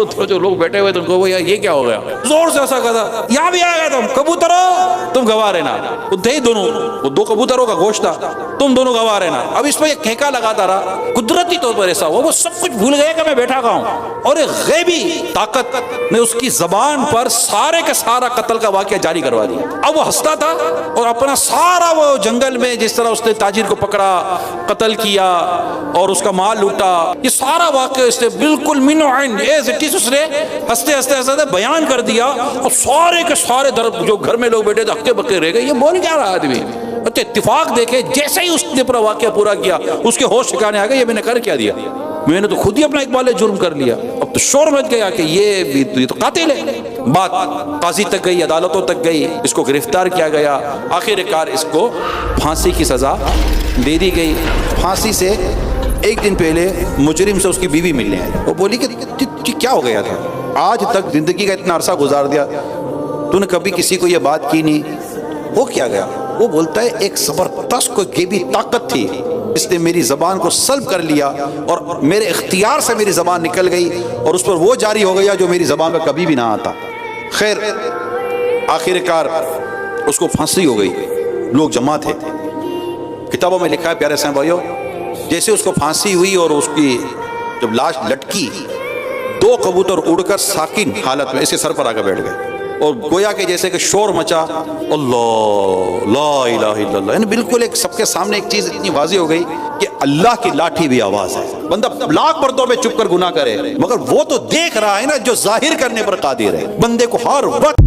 تو جو لوگ بیٹھے ہوئے تم کو یار یہ کیا ہو گیا, زور سے ایسا کہا یہاں بھی آ گئے تم کبوترو, تم گواہ رہنا. وہ تھے دونوں, وہ دو کبوتروں کا گوشت تھا, تم دونوں گواہ رہنا. اب اس پہ یہ کھینکا لگاتا رہا, قدرتی طور پر ایسا ہوا وہ سب کچھ بھول گیا کہ میں بیٹھا کہاں ہوں, اور ایک غیبی طاقت نے اس کی زبان پر سارے کا سارا قتل کا واقعہ جاری کروا دیا. اب وہ ہنستا تھا اور اپنا سارا وہ جنگل میں جس طرح اس نے تاجر کو پکڑا, قتل کیا اور اس کا مال لوٹا, یہ سارا واقعہ اس نے بالکل من عین ایز اٹ از اس نے ہنستے ہنستے ہنستے بیان کر دیا. اور سارے کے سارے جو گھر میں لوگ بیٹھے تھے ہکے بکے رہ گئے, یہ بول کیا رہا آدمی. اچھا اتفاق دیکھے جیسے ہی اس نے اپنا واقعہ پورا کیا اس کے ہوش ٹھکانے آ گئے, یہ میں نے کر کیا دیا, میں نے تو خود ہی اپنا اقبال جرم کر لیا. اب تو شور مچ گیا کہ یہ تو قاتل ہے. بات قاضی تک گئی, عدالتوں تک گئی, اس کو گرفتار کیا گیا, آخر کار اس کو پھانسی کی سزا دے دی گئی. پھانسی سے ایک دن پہلے مجرم سے اس کی بیوی ملنے آئی. وہ بولی کہ کیا ہو گیا تھا, آج تک زندگی کا اتنا عرصہ گزار دیا, تو نے کبھی کسی کو یہ بات کی نہیں, ہو کیا گیا؟ وہ بولتا ہے ایک زبردست کوئی غیبی طاقت تھی, اس نے میری زبان کو سلب کر لیا اور میرے اختیار سے میری زبان نکل گئی اور اس پر وہ جاری ہو گیا جو میری زبان میں کبھی بھی نہ آتا. خیر آخر کار اس کو پھانسی ہو گئی, لوگ جمع تھے. کتابوں میں لکھا ہے پیارے صاحب بھائیو, جیسے اس کو پھانسی ہوئی اور اس کی جب لاش لٹکی, دو کبوتر اڑ کر ساکن حالت میں اسے سر پر آ کر بیٹھ گئے اور گویا کہ جیسے کہ شور مچا, اللہ لا الہ الا اللہ. یعنی بالکل ایک سب کے سامنے ایک چیز اتنی واضح ہو گئی کہ اللہ کی لاٹھی بھی آواز ہے. بندہ لاکھ مردوں میں چپ کر گناہ کرے مگر وہ تو دیکھ رہا ہے نا جو ظاہر کرنے پر قادر ہے. بندے کو ہر وقت